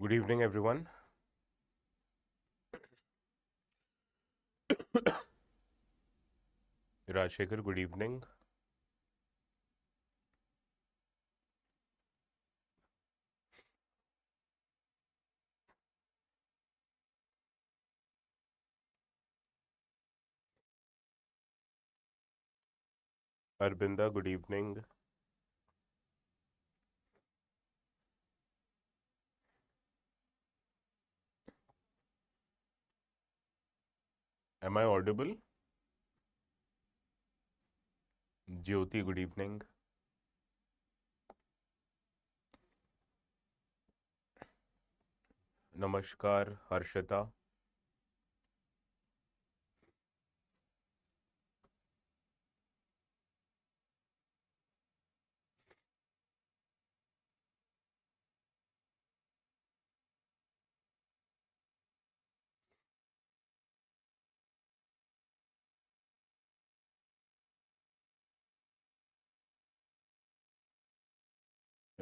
Good evening, everyone. Rajshekhar, good evening. Arbinda, good evening. Am I audible? Jyoti, good evening. Namaskar, Harshita.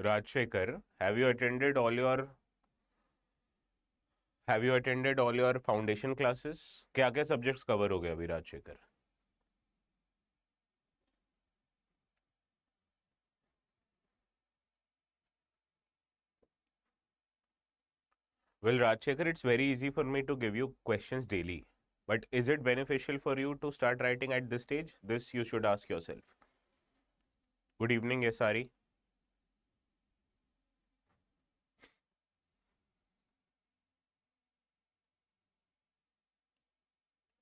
Rajshekhar, have you attended all your foundation classes? क्या-क्या subjects cover हो गए अभी Rajshekhar? Well, Rajshekhar, it's very easy for me to give you questions daily. But is it beneficial for you to start writing at this stage? This you should ask yourself. Good evening, Yesari.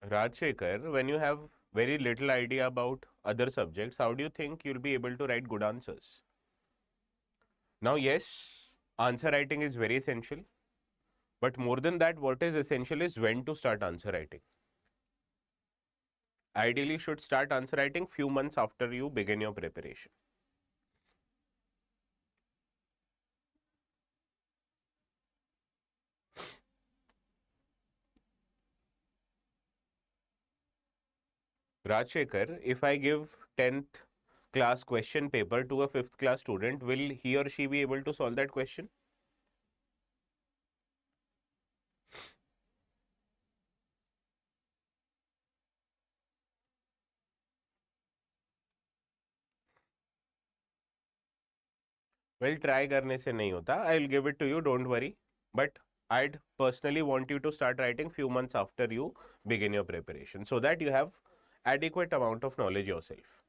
Rajshekhar, when you have very little idea about other subjects, how do you think you'll be able to write good answers? Now, yes, answer writing is very essential. But more than that, what is essential is when to start answer writing. Ideally, should start answer writing few months after you begin your preparation. Rajshekhar, if I give 10th class question paper to a 5th class student, will he or she be able to solve that question? Well, try करने से नहीं होता. I'll give it to you, don't worry. But I'd personally want you to start writing few months after you begin your preparation so that you have adequate amount of knowledge yourself.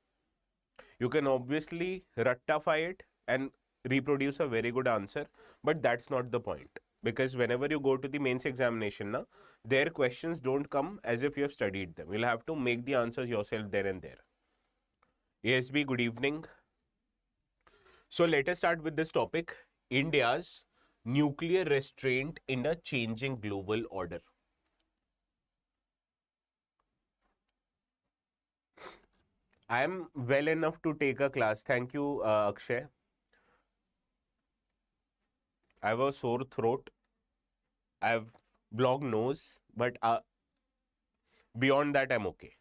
You can obviously rectify it and reproduce a very good answer, but that's not the point. Because whenever you go to the mains examination, na, their questions don't come as if you have studied them. You'll have to make the answers yourself there and there. ASB, good evening. So let us start with this topic, India's nuclear restraint in a changing global order. I am well enough to take a class. Thank you, Akshay. I have a sore throat. I have blocked nose, but beyond that, I'm okay.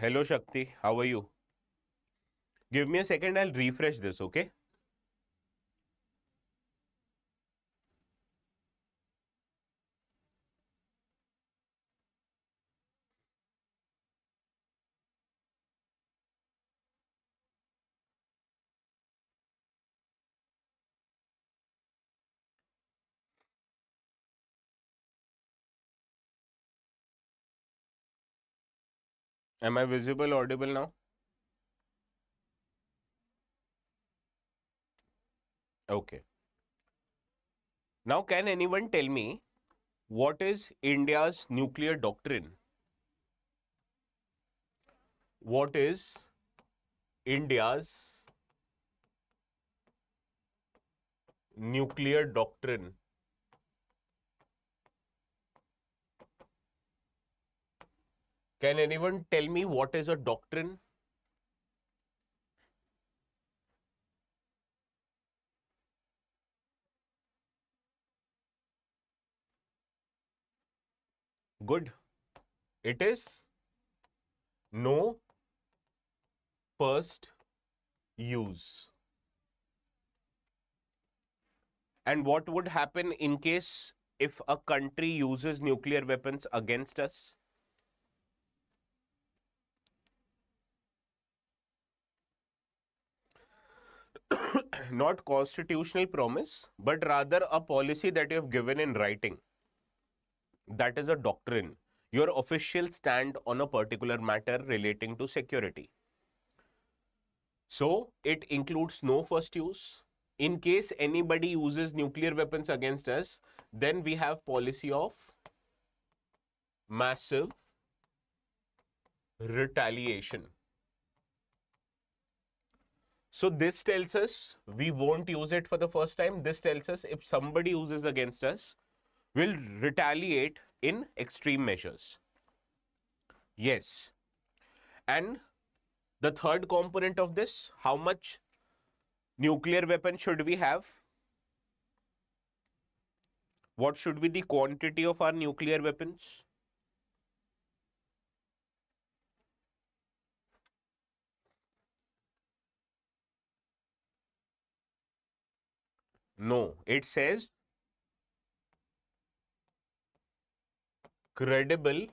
Hello, Shakti. How are you? Give me a second. I'll refresh this, okay? Am I visible, audible now? Okay. Now, can anyone tell me what is India's nuclear doctrine? What is India's nuclear doctrine? Can anyone tell me what is a doctrine? Good. It is no first use. And what would happen in case if a country uses nuclear weapons against us? Not constitutional promise, but rather a policy that you have given in writing. That is a doctrine, your official stand on a particular matter relating to security. So it includes no first use. In case anybody uses nuclear weapons against us, then we have policy of massive retaliation. So this tells us we won't use it for the first time. This tells us if somebody uses against us, we'll retaliate in extreme measures. Yes. And the third component of this, how much nuclear weapon should we have? What should be the quantity of our nuclear weapons? No, it says credible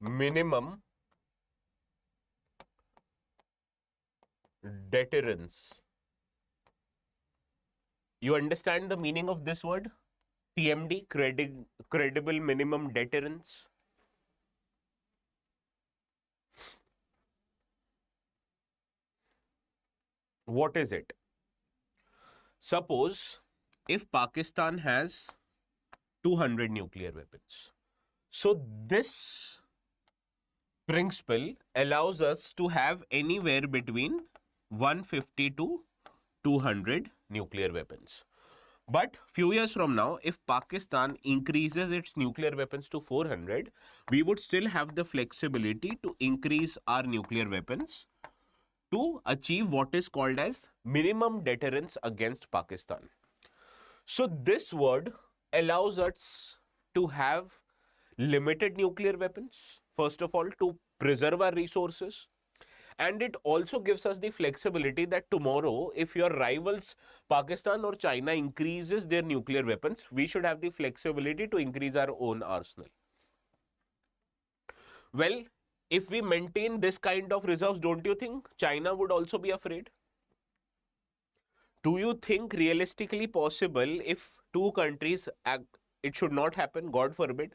minimum deterrence. You understand the meaning of this word? CMD, credible minimum deterrence. What is it? Suppose if Pakistan has 200 nuclear weapons. So this principle allows us to have anywhere between 150 to 200 nuclear weapons. But few years from now, if Pakistan increases its nuclear weapons to 400, we would still have the flexibility to increase our nuclear weapons to achieve what is called as minimum deterrence against Pakistan. So this word allows us to have limited nuclear weapons, first of all, to preserve our resources. And it also gives us the flexibility that tomorrow, if your rivals, Pakistan or China, increases their nuclear weapons, we should have the flexibility to increase our own arsenal. Well, if we maintain this kind of reserves, don't you think China would also be afraid? Do you think realistically possible if two countries act, it should not happen, God forbid,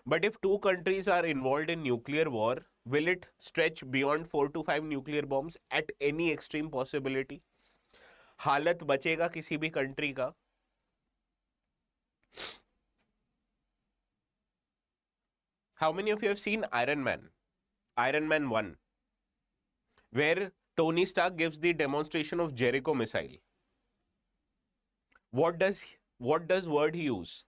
but if two countries are involved in nuclear war, will it stretch beyond 4 to 5 nuclear bombs at any extreme possibility? हालत बचेगा किसी भी country का? How many of you have seen Iron Man? Iron Man 1, where Tony Stark gives the demonstration of Jericho missile. What does word he use?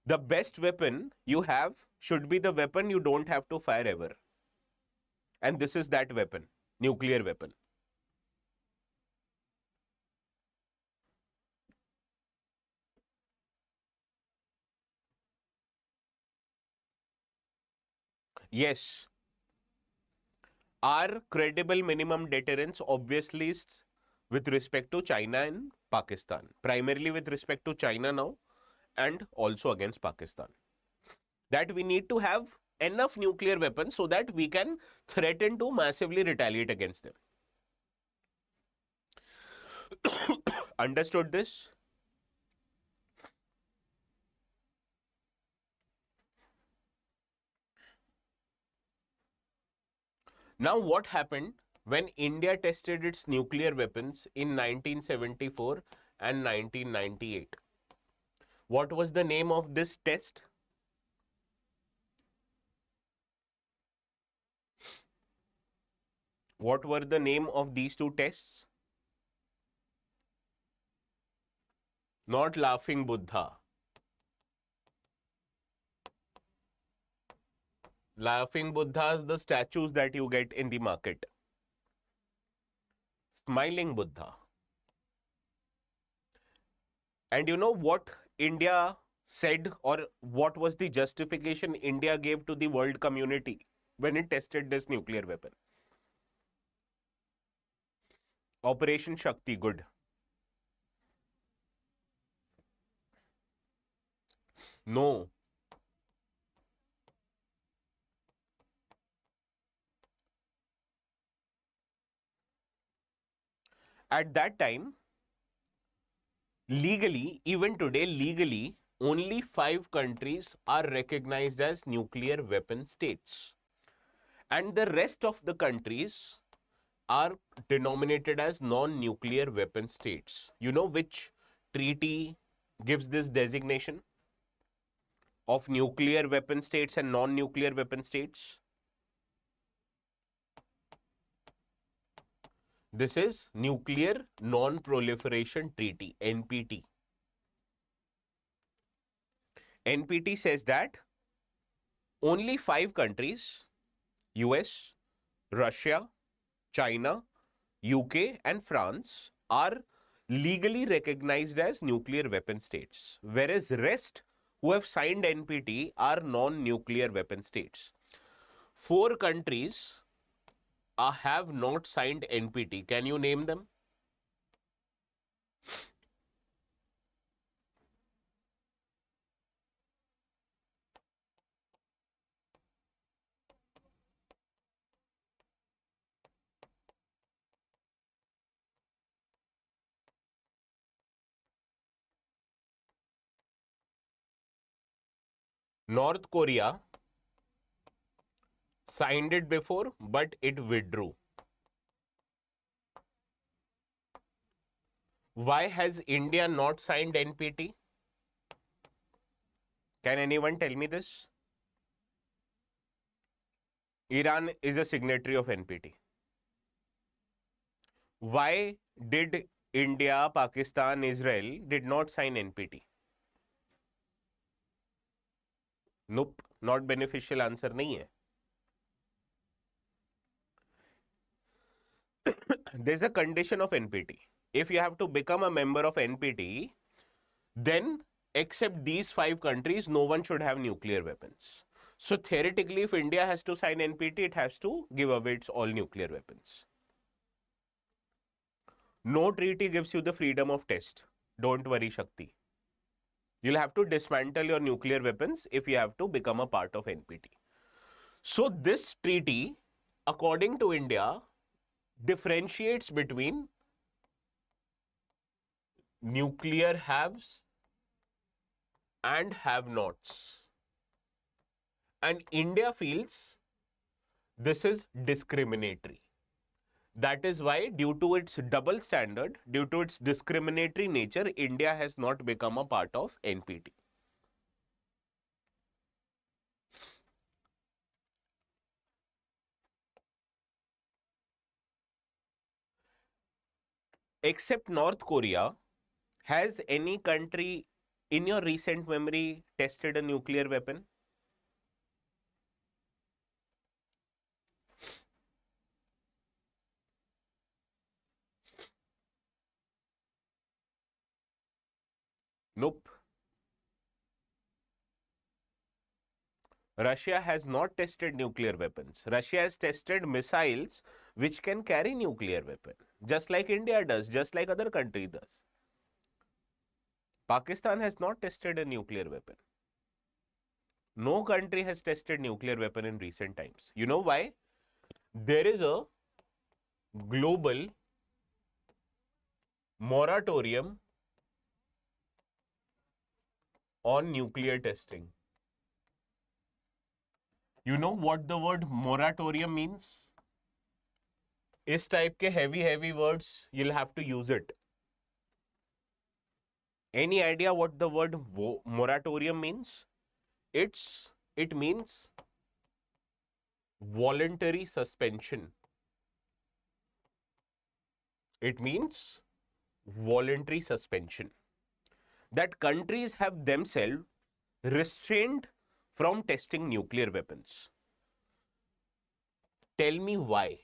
The best weapon you have should be the weapon you don't have to fire ever. And this is that weapon, nuclear weapon. Yes. Our credible minimum deterrence obviously is with respect to China and Pakistan. Primarily with respect to China now and also against Pakistan. That we need to have enough nuclear weapons so that we can threaten to massively retaliate against them. Understood this? Now, what happened when India tested its nuclear weapons in 1974 and 1998? What was the name of this test? What were the name of these two tests? Not Laughing Buddha. Laughing Buddhas, the statues that you get in the market. Smiling Buddha. And you know what India said, or what was the justification India gave to the world community when it tested this nuclear weapon? Operation Shakti, good. No. At that time, legally, even today, legally, only 5 countries are recognized as nuclear weapon states. And the rest of the countries are denominated as non-nuclear weapon states. You know which treaty gives this designation of nuclear weapon states and non-nuclear weapon states? This is Nuclear Non-Proliferation Treaty, NPT. NPT says that only 5 countries, US, Russia, China, UK and France, are legally recognized as nuclear weapon states, whereas rest who have signed NPT are non-nuclear weapon states. 4 countries have not signed NPT. Can you name them? North Korea signed it before, but it withdrew. Why has India not signed NPT? Can anyone tell me this? Iran is a signatory of NPT. Why did India, Pakistan, Israel did not sign NPT? Nope, not beneficial answer नहीं है. There's a condition of NPT. If you have to become a member of NPT, then except these 5 countries, no one should have nuclear weapons. So theoretically, if India has to sign NPT, it has to give away its all nuclear weapons. No treaty gives you the freedom of test. Don't worry, Shakti. You'll have to dismantle your nuclear weapons if you have to become a part of NPT. So this treaty, according to India, differentiates between nuclear haves and have-nots. And India feels this is discriminatory. That is why, due to its double standard, due to its discriminatory nature, India has not become a part of NPT. Except North Korea, has any country in your recent memory tested a nuclear weapon? Nope. Russia has not tested nuclear weapons. Russia has tested missiles which can carry nuclear weapon, just like India does, just like other country does. Pakistan has not tested a nuclear weapon. No country has tested nuclear weapon in recent times. You know why? There is a global moratorium on nuclear testing. You know what the word moratorium means? इस type के heavy words, you'll have to use it. Any idea what the word moratorium means? It means voluntary suspension. It means voluntary suspension. That countries have themselves restrained from testing nuclear weapons. Tell me why.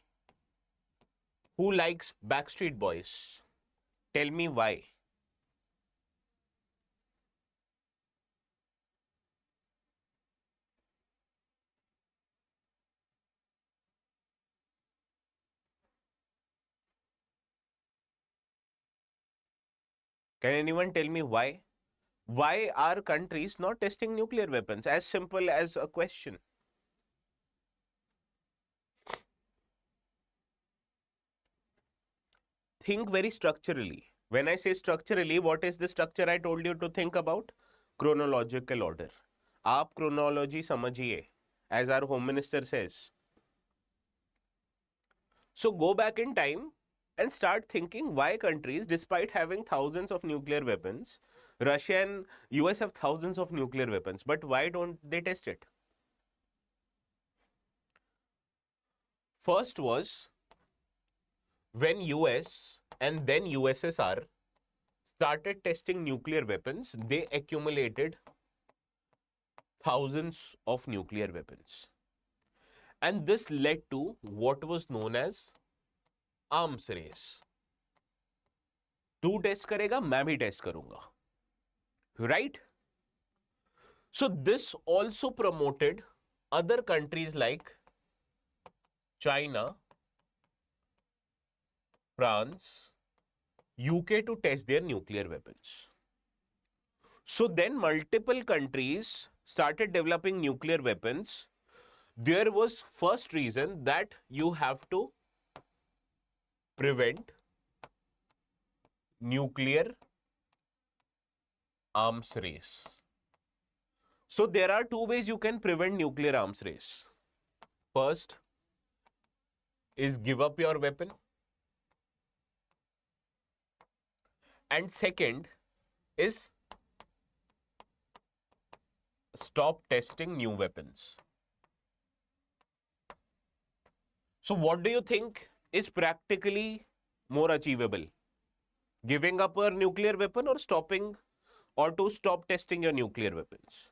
Who likes Backstreet Boys? Tell me why. Can anyone tell me why? Why are countries not testing nuclear weapons? As simple as a question. Think very structurally. When I say structurally, what is the structure I told you to think about? Chronological order. आप chronology समझिए, as our home minister says. So go back in time and start thinking why countries, despite having thousands of nuclear weapons, Russia and US have thousands of nuclear weapons, but why don't they test it? First was when US and then USSR started testing nuclear weapons, they accumulated thousands of nuclear weapons. And this led to what was known as arms race. तू test करेगा, मैं भी test करूंगा. Right? So this also promoted other countries like China, France, UK to test their nuclear weapons. So then multiple countries started developing nuclear weapons. There was first reason that you have to prevent nuclear arms race. So there are two ways you can prevent nuclear arms race. First is give up your weapon. And second is stop testing new weapons. So what do you think is practically more achievable? Giving up a nuclear weapon or stopping or to stop testing your nuclear weapons?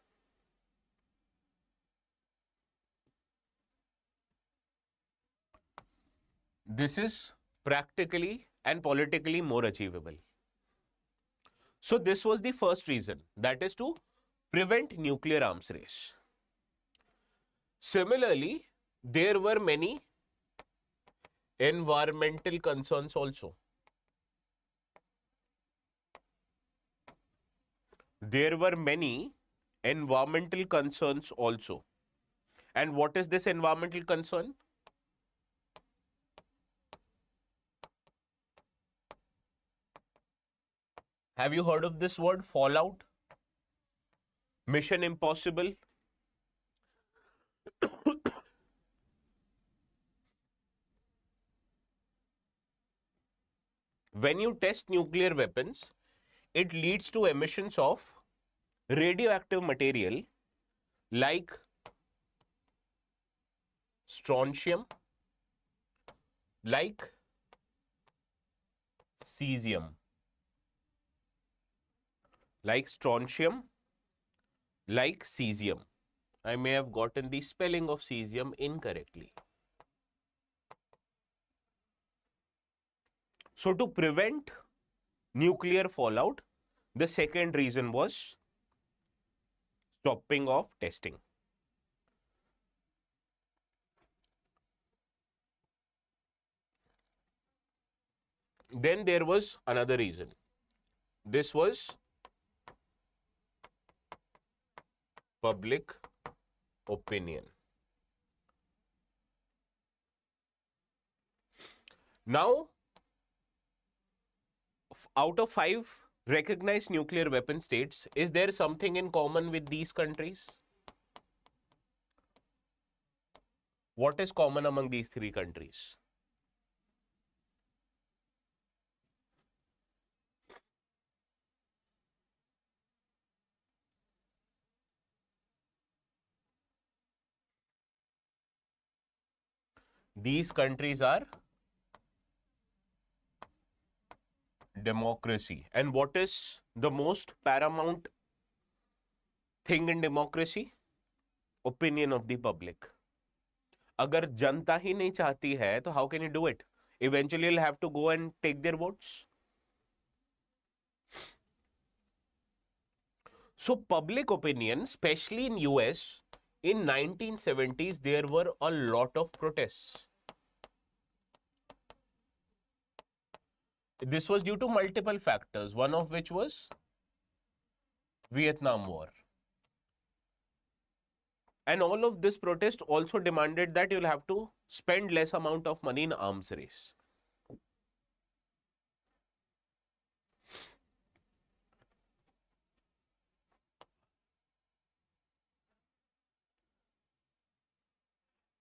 This is practically and politically more achievable. So this was the first reason, that is to prevent nuclear arms race. Similarly, there were many environmental concerns also. There were many environmental concerns also. And what is this environmental concern? Have you heard of this word, fallout? Mission Impossible? When you test nuclear weapons, it leads to emissions of radioactive material like strontium, like cesium. Like strontium, like cesium. I may have gotten the spelling of cesium incorrectly. So to prevent nuclear fallout, the second reason was stopping of testing. Then there was another reason. This was public opinion. Now, out of 5 recognized nuclear weapon states, is there something in common with these countries? What is common among these 3 countries? These countries are democracy. And what is the most paramount thing in democracy? Opinion of the public. अगर जनता ही नहीं चाहती है तो how can you do it? Eventually you'll have to go and take their votes. So public opinion, especially in US, in 1970s, there were a lot of protests. This was due to multiple factors, one of which was Vietnam War. And all of this protest also demanded that you'll have to spend less amount of money in arms race.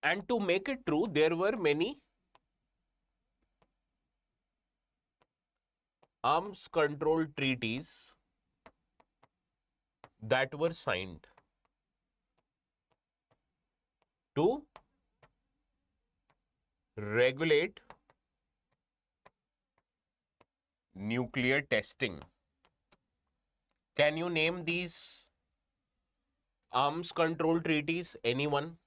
And to make it true, there were many arms control treaties that were signed to regulate nuclear testing. Can you name these arms control treaties? Anyone?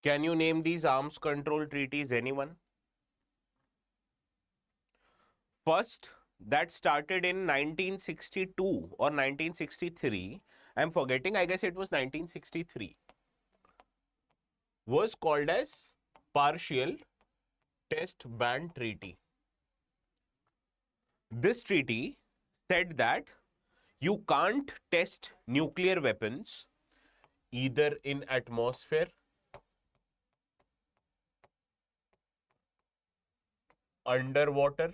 Can you name these arms control treaties? Anyone? First, that started in 1962 or 1963. I'm forgetting, I guess it was 1963. Was called as Partial Test Ban Treaty. This treaty said that you can't test nuclear weapons either in atmosphere, underwater,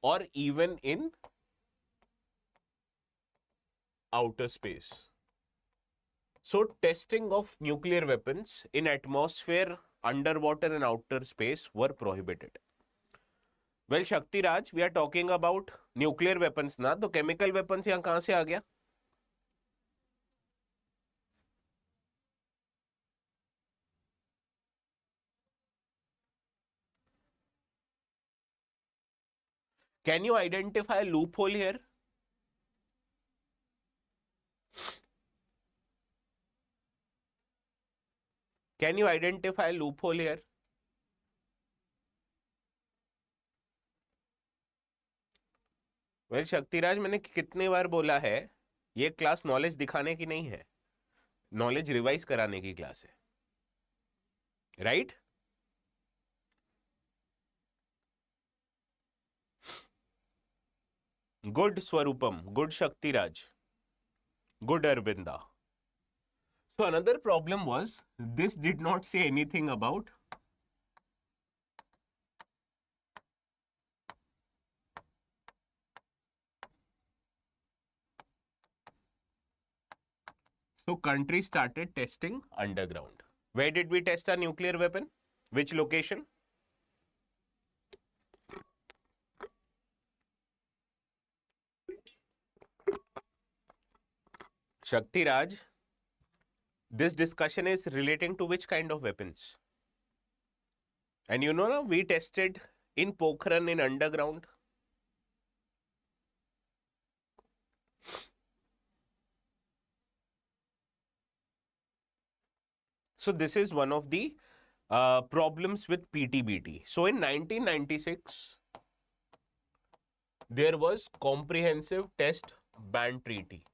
or even in outer space. So testing of nuclear weapons in atmosphere, underwater and outer space were prohibited. Well, Shakti Raj, we are talking about nuclear weapons ना, तो chemical weapons यहाँ कहाँ से आ गया? Can you identify a loophole here? Can you identify a loophole here? Well Shaktiraj, मैंने कितने बार बोला है, ये क्लास नॉलेज दिखाने की नहीं है, नॉलेज रिवाइज कराने की क्लास है, right? Good Swaroopam, good Shaktiraj, good Arvinda. So another problem was this did not say anything about so country started testing underground. Where did we test a nuclear weapon? Which location? Shakti Raj, this discussion is relating to which kind of weapons? And you know, we tested in Pokhran in underground. So this is one of the problems with PTBT. So in 1996, there was Comprehensive Test Ban Treaty,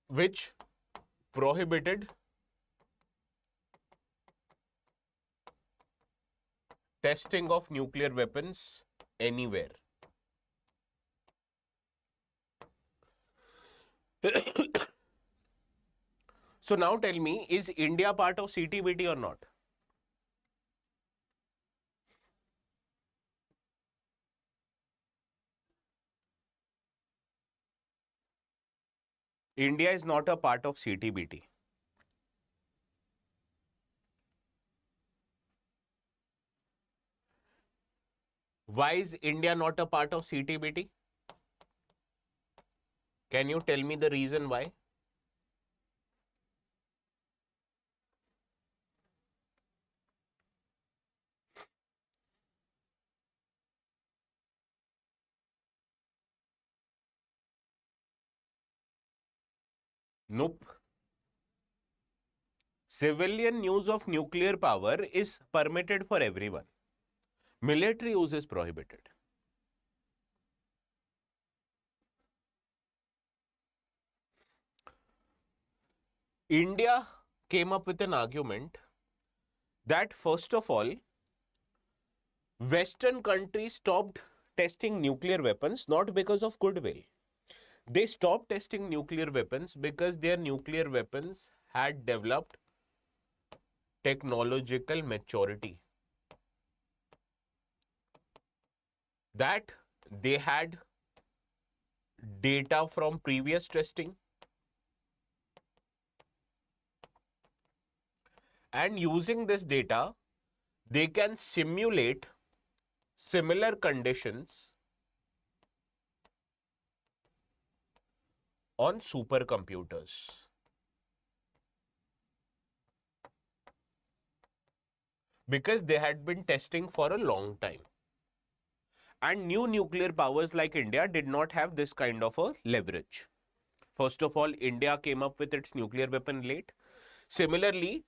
which prohibited testing of nuclear weapons anywhere. So now tell me, is India part of CTBT or not? India is not a part of CTBT. Why is India not a part of CTBT? Can you tell me the reason why? Nope. Civilian use of nuclear power is permitted for everyone. Military use is prohibited. India came up with an argument that, first of all, Western countries stopped testing nuclear weapons not because of goodwill. They stopped testing nuclear weapons because their nuclear weapons had developed technological maturity. That they had data from previous testing, and using this data, they can simulate similar conditions on supercomputers. Because they had been testing for a long time. And new nuclear powers like India did not have this kind of a leverage. First of all, India came up with its nuclear weapon late. Similarly,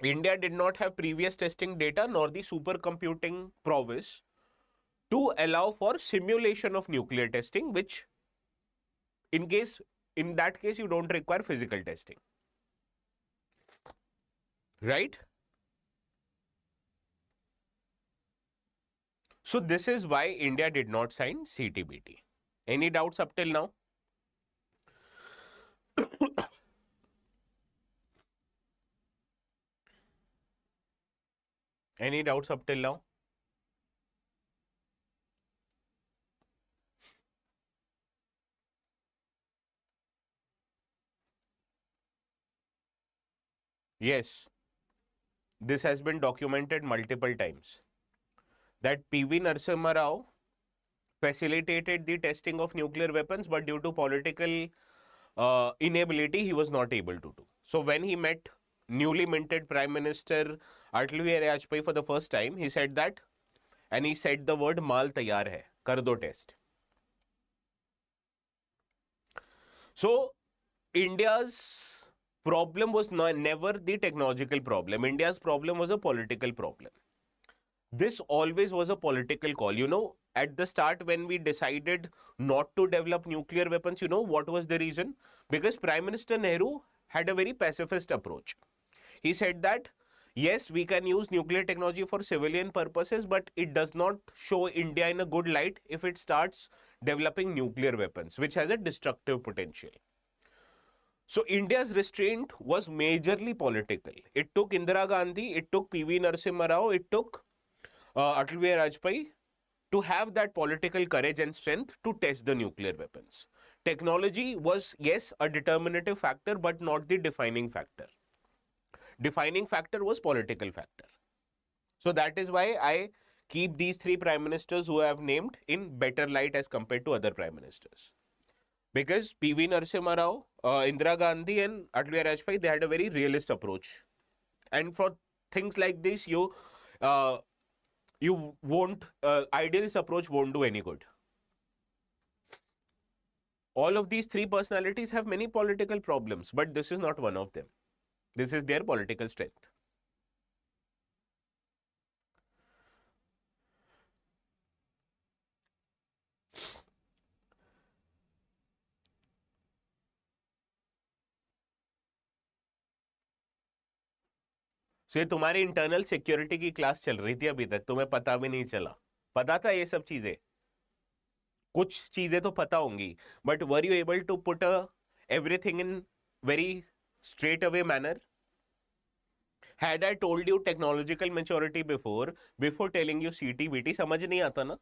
India did not have previous testing data nor the supercomputing prowess to allow for simulation of nuclear testing, which in that case you don't require physical testing. Right? So this is why India did not sign CTBT. Any doubts up till now? Any doubts up till now? Yes. This has been documented multiple times. That P.V. Narasimha Rao facilitated the testing of nuclear weapons, but due to political inability, he was not able to do. So when he met newly minted Prime Minister Atal Bihari Vajpayee for the first time, he said that, and he said the word "Maal tayar hai, kar do test." So India's problem was never the technological problem. India's problem was a political problem. This always was a political call. You know, at the start when we decided not to develop nuclear weapons, you know what was the reason? Because Prime Minister Nehru had a very pacifist approach. He said that, yes, we can use nuclear technology for civilian purposes, but it does not show India in a good light if it starts developing nuclear weapons, which has a destructive potential. So India's restraint was majorly political. It took Indira Gandhi, it took P.V. Narasimha Rao, it took Atal Bihari Vajpayee to have that political courage and strength to test the nuclear weapons. Technology was, yes, a determinative factor, but not the defining factor. Defining factor was political factor. So that is why I keep these three prime ministers who I have named in better light as compared to other prime ministers. Because P.V. Narasimha Rao, Indira Gandhi and Atal Bihari Vajpayee, they had a very realist approach. And for things like this, you won't, idealist approach won't do any good. All of these three personalities have many political problems, but this is not one of them. This is their political strength. So ये तुम्हारी internal security की class चल रही थी अभी तक, तुम्हें पता भी नहीं चला? पता था ये सब चीजें? कुछ चीजें तो पता होंगी, but were you able to put everything in very straight away manner? Had I told you technological maturity before telling you CTBT, समझ नहीं आता ना?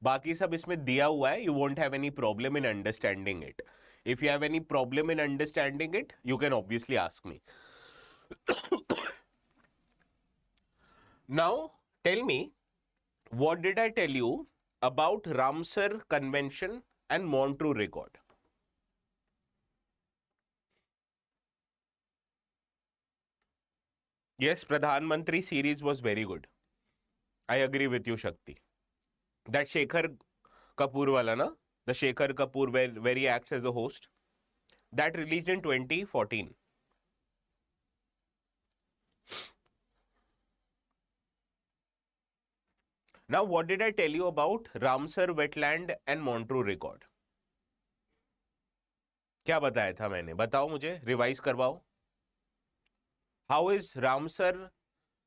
बाकी सब इसमें दिया हुआ है. You won't have any problem in understanding it. If you have any problem in understanding it, you can obviously ask me. Now, tell me, what did I tell you about Ramsar Convention and Montreux Accord? Yes, Pradhan Mantri series was very good. I agree with you, Shakti. That Shekhar Kapoor wala na, the Shekhar Kapoor where he acts as a host, that released in 2014. Now, what did I tell you about Ramsar wetland and Montreux record? क्या बताया था मैंने? बताओ मुझे, revise करवाओ. How is Ramsar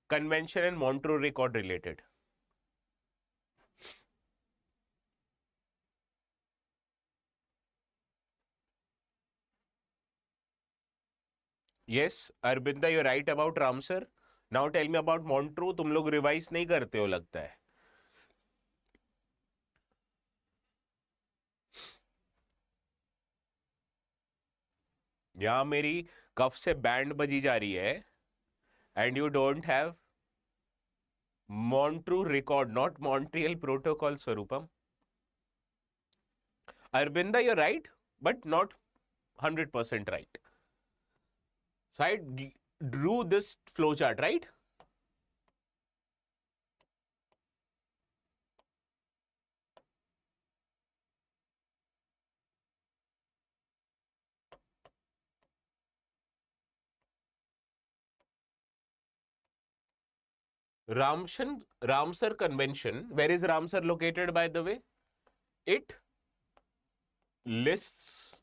convention and Montreux record related? Yes, Arbinda, you're right about Ramsar. Now tell me about Montreux. तुम लोग revise नहीं करते हो लगता है. यहाँ मेरी कफ से बैंड बजी जा रही है. And you don't have Montreux record, not Montreal Protocol, Swarupam. Arbinda, you're right, but not 100% right. So I drew this flowchart, right? Ramsar Convention. Where is Ramsar located, by the way? It lists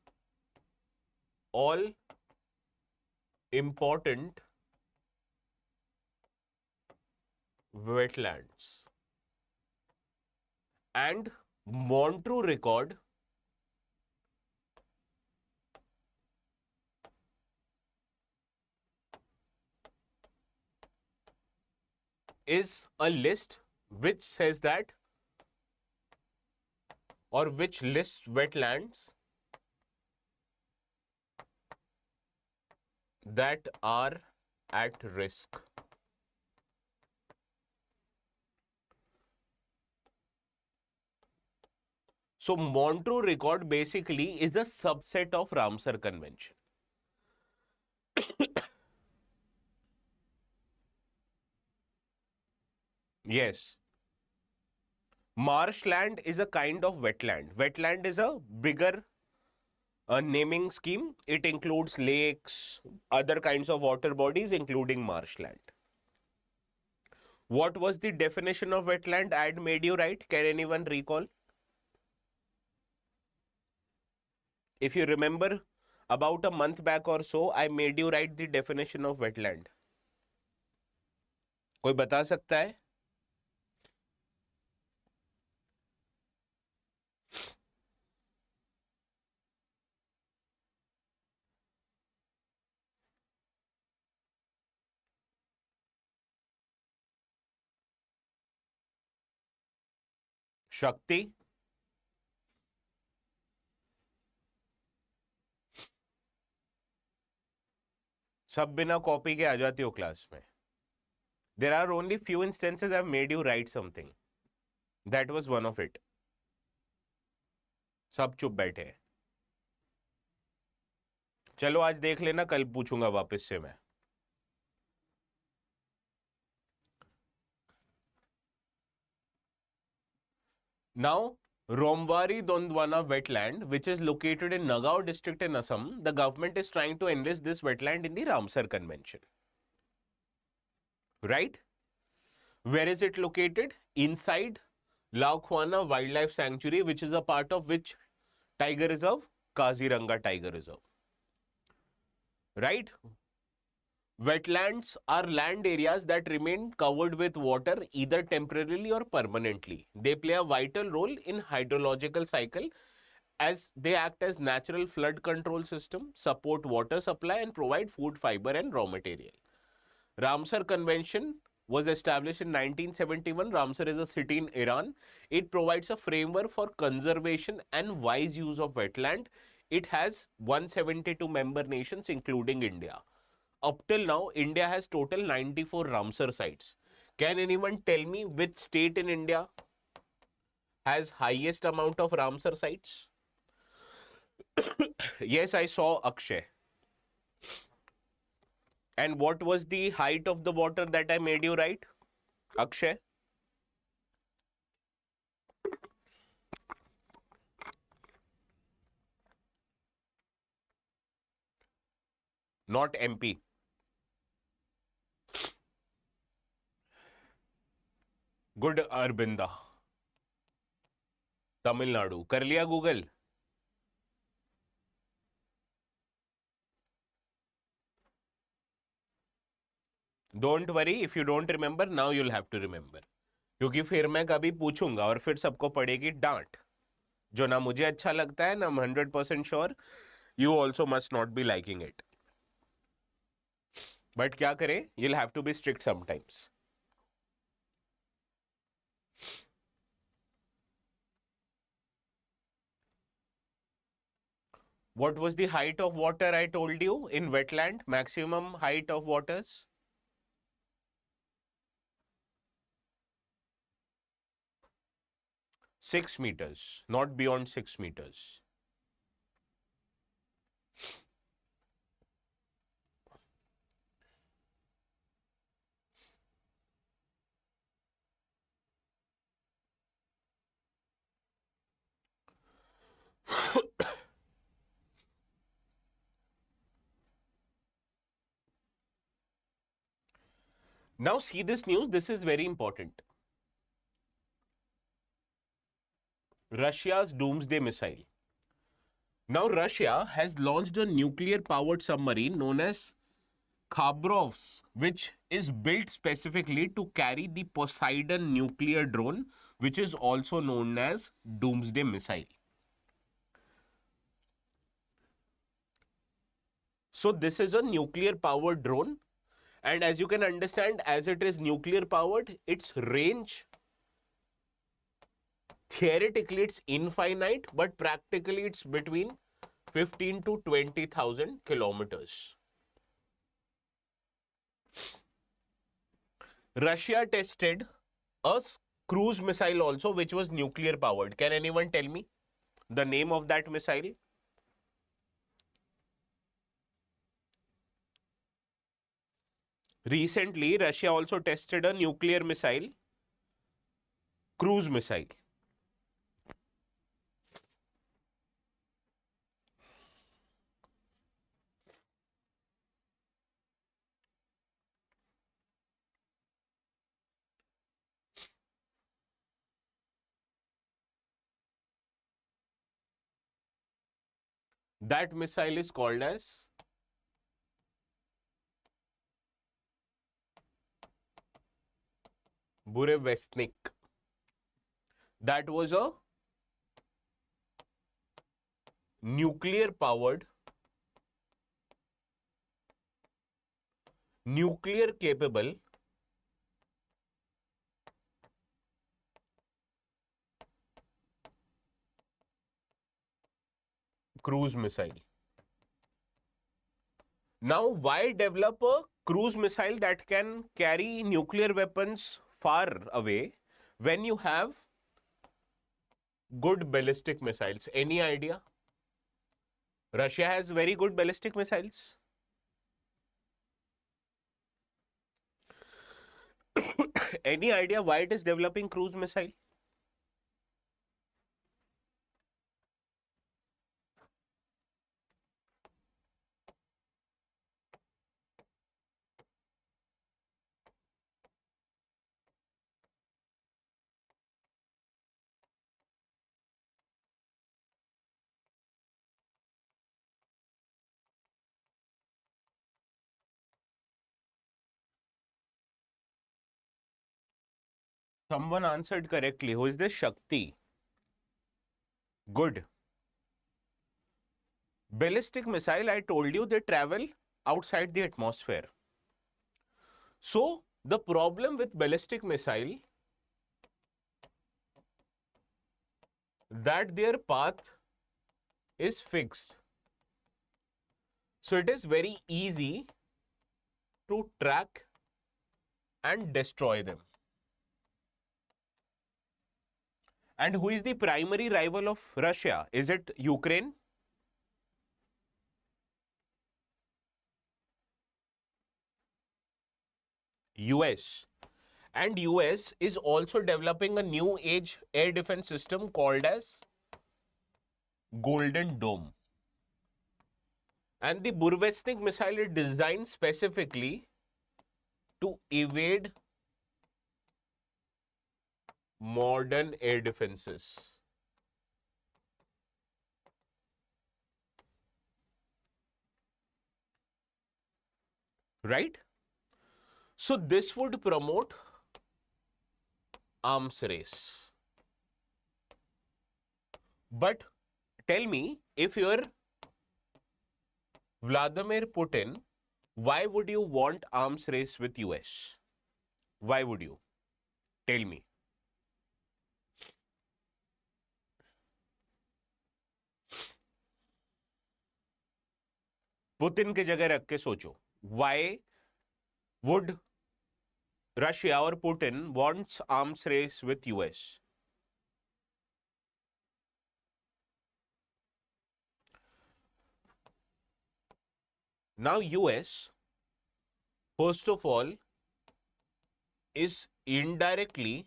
all important wetlands. And Montreux record is a list which says that, or which lists wetlands that are at risk. So Montreux record basically is a subset of Ramsar Convention. Yes. Marshland is a kind of wetland. Wetland is a bigger naming scheme. It includes lakes, other kinds of water bodies, including marshland. What was the definition of wetland I had made you write? Can anyone recall? If you remember, about a month back or so, I made you write the definition of wetland. कोई बता सकता है? शक्ति? सब बिना copy के आ जाती हो क्लास में. There are only few instances I've made you write something. That was one of it. सब चुप बैठे हैं. चलो आज देख लेना, कल पूछूंगा वापस से मैं. Now, Romwari Dondwana wetland, which is located in Nagaon district in Assam, the government is trying to enlist this wetland in the Ramsar Convention. Right? Where is it located? Inside Laukwana Wildlife Sanctuary, which is a part of which tiger reserve? Kaziranga Tiger Reserve. Right? Wetlands are land areas that remain covered with water either temporarily or permanently. They play a vital role in hydrological cycle as they act as natural flood control system, support water supply and provide food, fiber and raw material. Ramsar Convention was established in 1971. Ramsar is a city in Iran. It provides a framework for conservation and wise use of wetland. It has 172 member nations including India. Up till now, India has total 94 Ramsar sites. Can anyone tell me which state in India has highest amount of Ramsar sites? Yes, I saw Akshay. And what was the height of the water that I made you write, Akshay? Not MP. Good, Arbinda. Tamil Nadu. कर लिया Google? Don't worry, if you don't remember, now you'll have to remember. क्योंकि फिर मैं कभी पूछूंगा और फिर सबको पड़ेगी डांट, जो ना मुझे अच्छा लगता है ना 100% sure you also must not be liking it. But क्या करें? You'll have to be strict sometimes. What was the height of water I told you in wetland? Maximum height of waters? 6 meters, not beyond 6 meters. Now see this news, this is very important. Russia's doomsday missile. Now Russia has launched a nuclear-powered submarine known as Khabrovsk, which is built specifically to carry the Poseidon nuclear drone, which is also known as doomsday missile. So this is a nuclear-powered drone, and as you can understand, as it is nuclear-powered, its range, theoretically it's infinite, but practically it's between 15 to 20,000 kilometers. Russia tested a cruise missile also, which was nuclear-powered. Can anyone tell me the name of that missile? Recently, Russia also tested a nuclear missile, cruise missile. That missile is called as Burevestnik. That was a nuclear-powered, nuclear-capable cruise missile. Now, why develop a cruise missile that can carry nuclear weapons far away when you have good ballistic missiles? Any idea? Russia has very good ballistic missiles. Any idea why it is developing cruise missile? Someone answered correctly. Who is this? Shakti. Good. Ballistic missile, I told you, they travel outside the atmosphere. So, the problem with ballistic missile, that their path is fixed. So, it is very easy to track and destroy them. And who is the primary rival of Russia? Is it Ukraine? US. And US is also developing a new age air defense system called as Golden Dome. And the Burevestnik missile is designed specifically to evade modern air defenses. Right? So this would promote arms race. But tell me, if you're Vladimir Putin, why would you want arms race with US? Why would you? Tell me. Putin की जगह रख के सोचो. Why would Russia or Putin wants arms race with US? Now US, first of all, is indirectly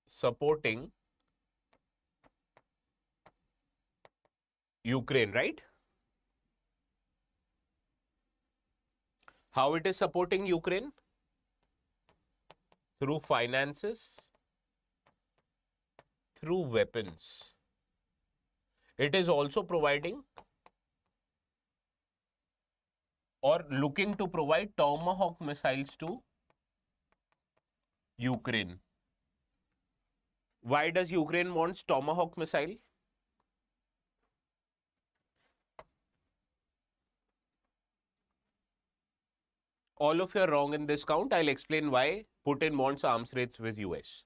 supporting Ukraine, right? How it is supporting Ukraine? Through finances, through weapons. It is also providing or looking to provide Tomahawk missiles to Ukraine. Why does Ukraine want Tomahawk missile? All of you are wrong in this count. I'll explain why Putin wants arms race with US.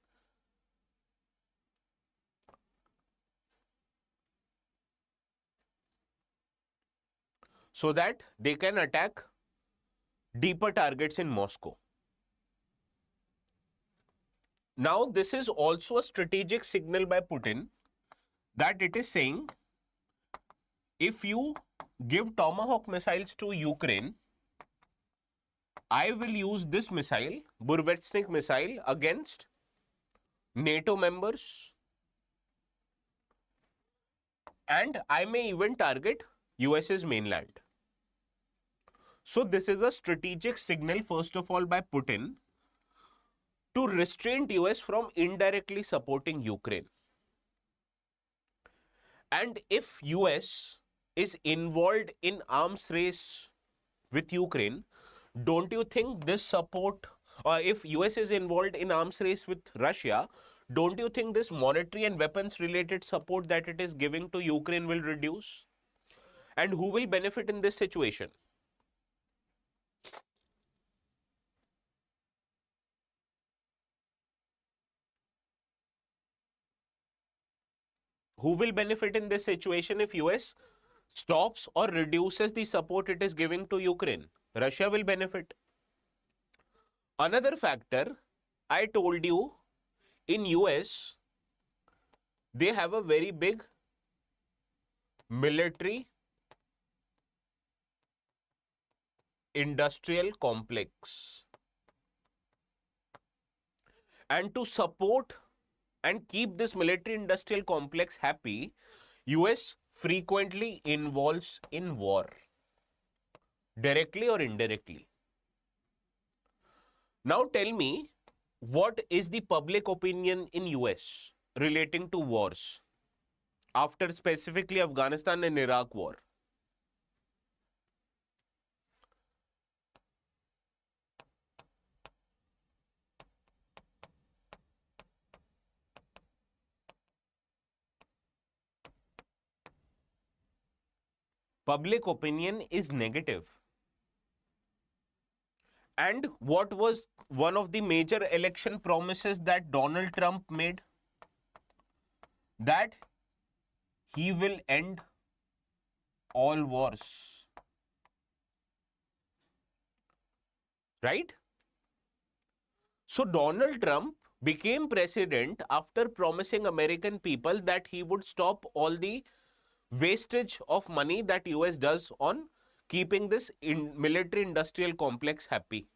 So that they can attack deeper targets in Moscow. Now, this is also a strategic signal by Putin that it is saying, if you give Tomahawk missiles to Ukraine, I will use this missile, Burevestnik missile, against NATO members, and I may even target US's mainland. So this is a strategic signal, first of all, by Putin to restrain US from indirectly supporting Ukraine. And if US is involved in arms race with Ukraine, don't you think this support, or if US is involved in arms race with Russia, don't you think this monetary and weapons related support that it is giving to Ukraine will reduce? And who will benefit in this situation? Who will benefit in this situation if US stops or reduces the support it is giving to Ukraine? Russia will benefit. Another factor, I told you, in US, they have a very big military industrial complex. And to support and keep this military industrial complex happy, US frequently involves in war, directly or indirectly. Now tell me, what is the public opinion in US relating to wars after specifically Afghanistan and Iraq war? Public opinion is negative. And what was one of the major election promises that Donald Trump made? That he will end all wars. Right? So Donald Trump became president after promising American people that he would stop all the wastage of money that US does on keeping this military industrial complex happy.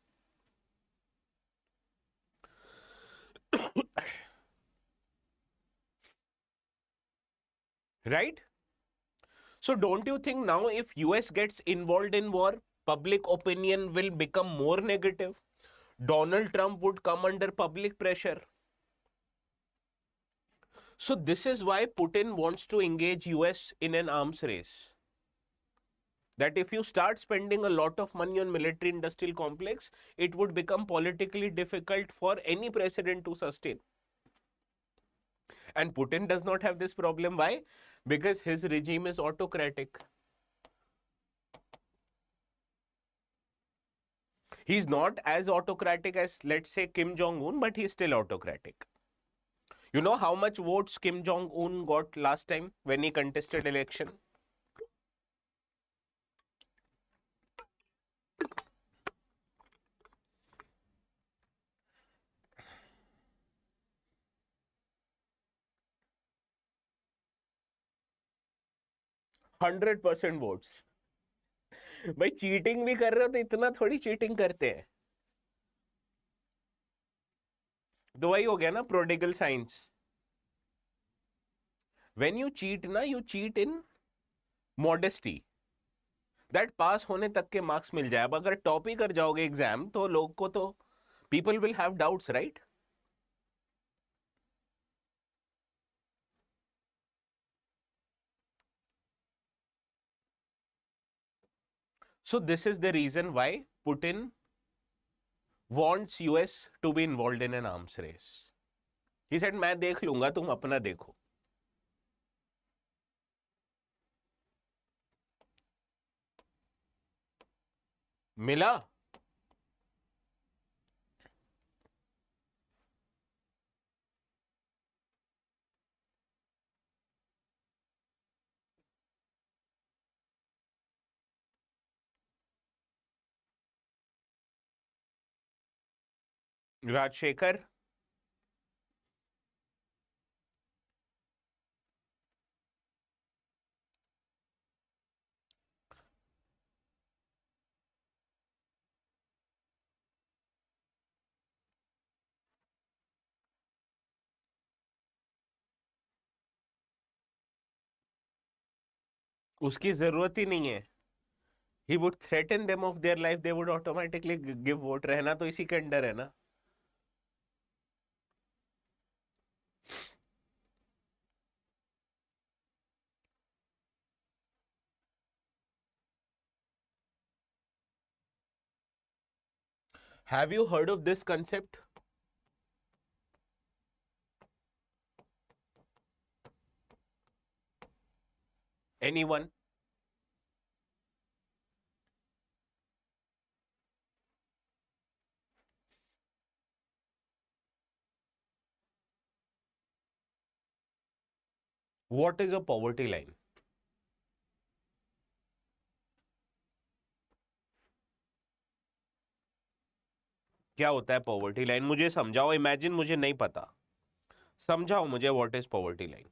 Right? So don't you think now if US gets involved in war, public opinion will become more negative? Donald Trump would come under public pressure. So this is why Putin wants to engage US in an arms race. That if you start spending a lot of money on military industrial complex, it would become politically difficult for any president to sustain. And Putin does not have this problem. Why? Because his regime is autocratic. He's not as autocratic as, let's say, Kim Jong-un, but he's still autocratic. You know how much votes Kim Jong-un got last time when he contested election? %100 votes. भाई cheating भी कर रहे हो तो इतना थोड़ी cheating करते हैं. तो वही हो गया ना prodigal science. When you cheat ना, you cheat in modesty. That पास होने तक के मार्क्स मिल जाए. अब अगर टॉप ही कर जाओगे एग्जाम तो लोग को तो people will have doubts, right? So this is the reason why Putin wants US to be involved in an arms race. He said, मैं देख लूंगा, तुम अपना देखो. मिला? राजशेखर, उसकी जरूरत ही नहीं है. He would threaten them of their life, they would automatically give vote. रहना तो इसी के अंडर है ना. Have you heard of this concept? Anyone? What is a poverty line? क्या होता है पॉवर्टी लाइन? मुझे समझाओ. इमेजिन मुझे नहीं पता, समझाओ मुझे what is poverty line.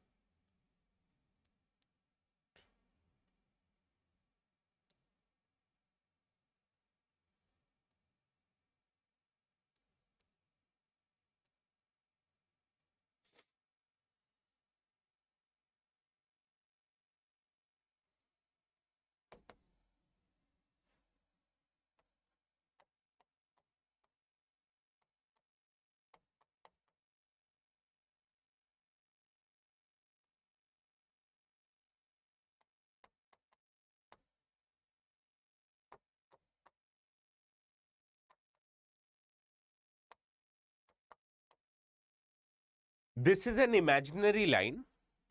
This is an imaginary line.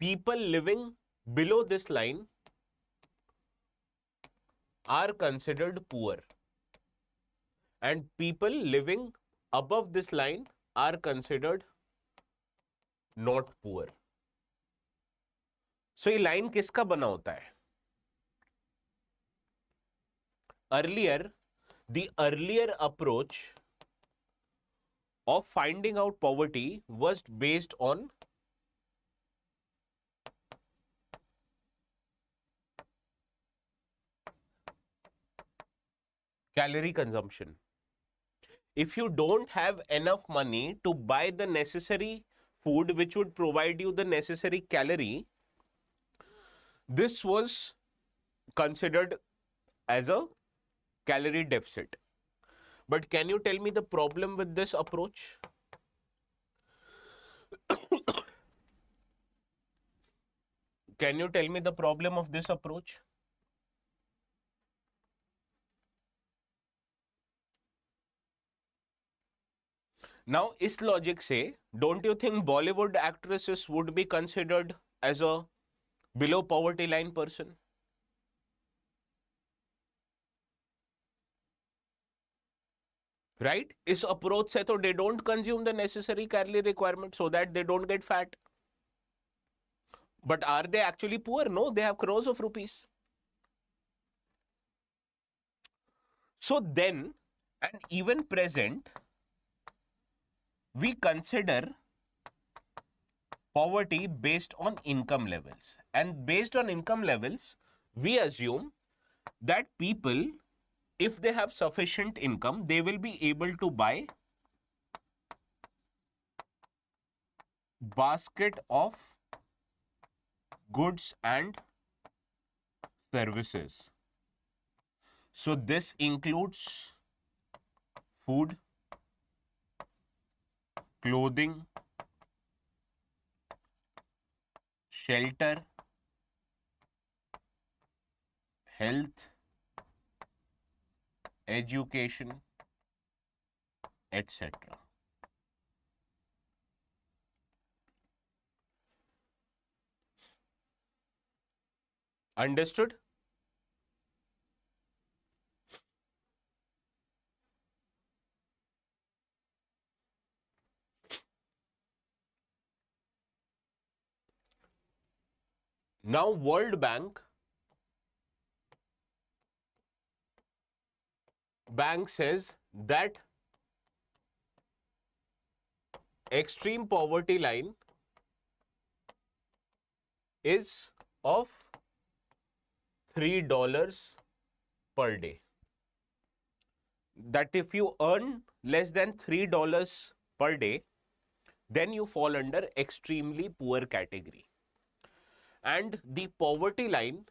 People living below this line are considered poor, and people living above this line are considered not poor. So ये line किसका बना होता है? The earlier approach of finding out poverty was based on calorie consumption. If you don't have enough money to buy the necessary food which would provide you the necessary calorie, this was considered as a calorie deficit. But can you tell me the problem with this approach? Can you tell me the problem of this approach? Now, is logic say, don't you think Bollywood actresses would be considered as a below poverty line person? Right? Is approach say so they don't consume the necessary calorie requirement so that they don't get fat. But are they actually poor? No, they have crores of rupees. So then, and even present, we consider poverty based on income levels. And based on income levels, we assume that people, if they have sufficient income, they will be able to buy basket of goods and services. So this includes food, clothing, shelter, health, education, etc. Understood? Now, World Bank says that extreme poverty line is of $3 per day. That if you earn less than $3 per day, then you fall under extremely poor category. And the poverty line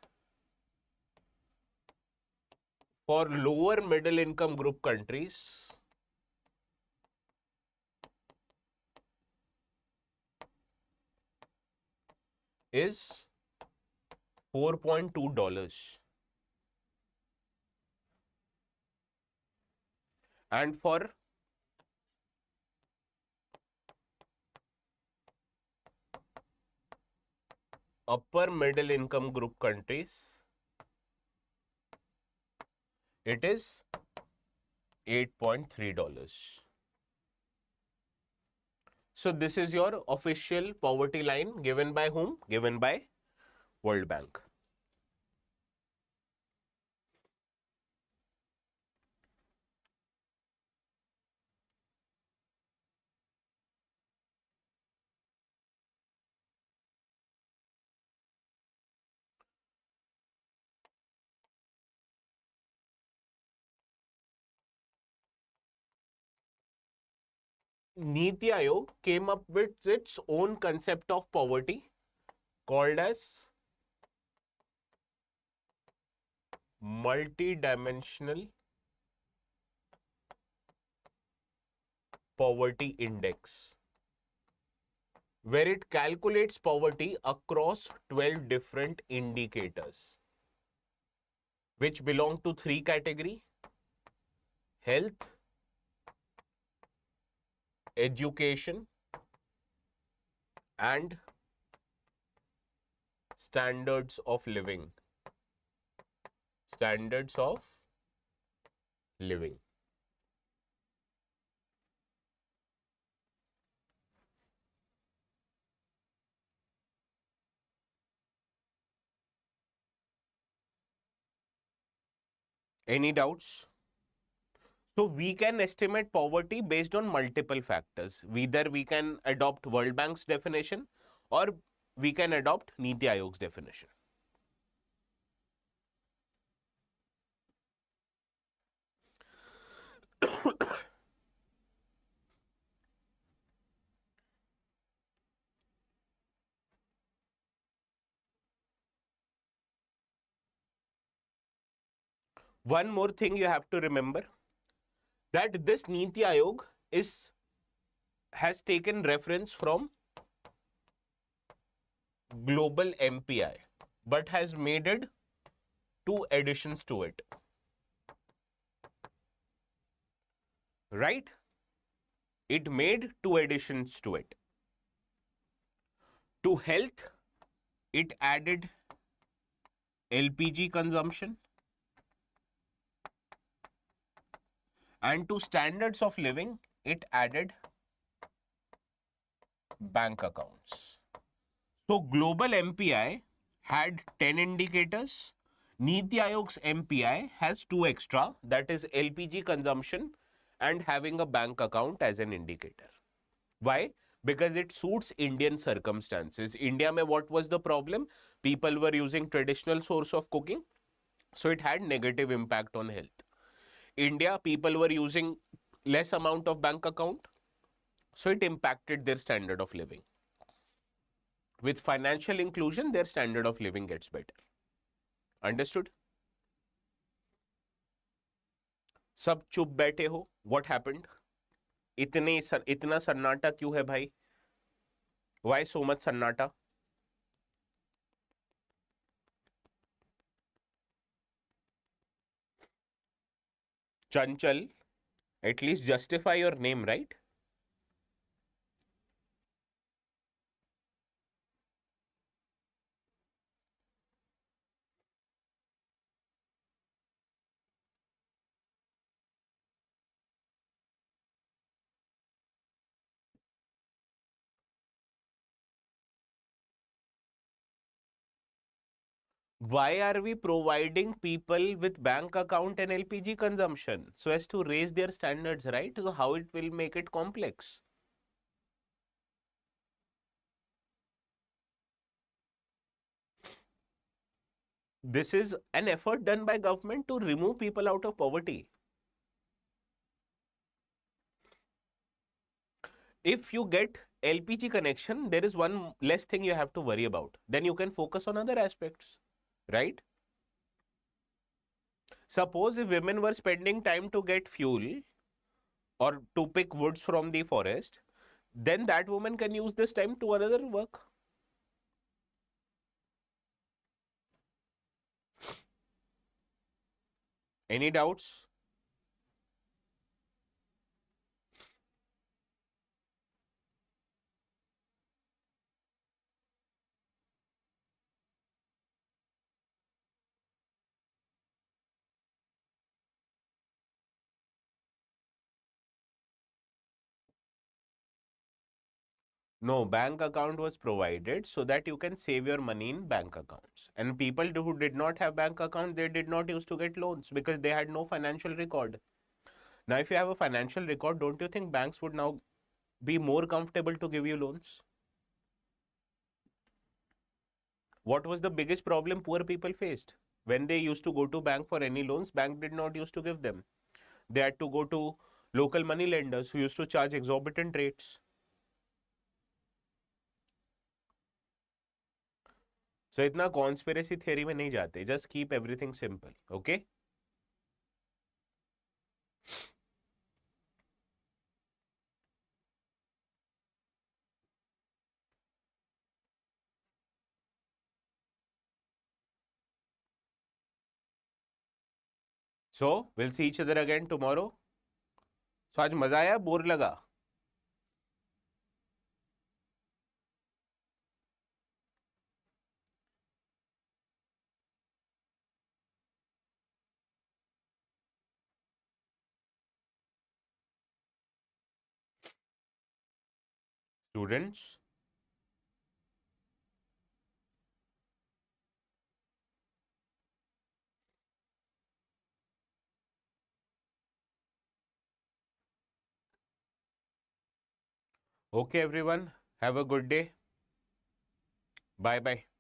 for lower middle income group countries is $4.2. And for upper middle income group countries, it is $8.3. So this is your official poverty line given by whom? Given by World Bank. Niti Aayog came up with its own concept of poverty called as multi-dimensional poverty index, where it calculates poverty across 12 different indicators, which belong to 3 categories: health, education, and standards of living. Standards of living. Any doubts? So we can estimate poverty based on multiple factors. Either we can adopt World Bank's definition or we can adopt Niti Aayog's definition. One more thing you have to remember, that this Niti Aayog has taken reference from global MPI, but has made it two additions to it. Right? It made two additions to it. To health, it added LPG consumption, and to standards of living, it added bank accounts. So global MPI had 10 indicators. Niti Aayog's MPI has 2 extra, that is LPG consumption and having a bank account as an indicator. Why? Because it suits Indian circumstances. India mein what was the problem? People were using traditional source of cooking, so it had negative impact on health. India, people were using less amount of bank account, so it impacted their standard of living. With financial inclusion, their standard of living gets better. Understood? सब चुप बैठे हो. What happened? इतना सन्नाटा क्यों है भाई? Why so much सन्नाटा? Chanchal, at least justify your name, right? Why are we providing people with bank account and LPG consumption? So as to raise their standards, right? So how it will make it complex? This is an effort done by government to remove people out of poverty. If you get LPG connection, there is one less thing you have to worry about. Then you can focus on other aspects, right? Suppose if women were spending time to get fuel or to pick woods from the forest, then that woman can use this time to another work. Any doubts? No, bank account was provided so that you can save your money in bank accounts. And people who did not have bank account, they did not used to get loans because they had no financial record. Now, if you have a financial record, don't you think banks would now be more comfortable to give you loans? What was the biggest problem poor people faced? When they used to go to bank for any loans, bank did not used to give them. They had to go to local money lenders who used to charge exorbitant rates. So इतना conspiracy theory में नहीं जाते. Just keep everything simple. Okay? So we'll see each other again tomorrow. So आज मजा आया, bore लगा? Students, okay everyone, have a good day. Bye bye.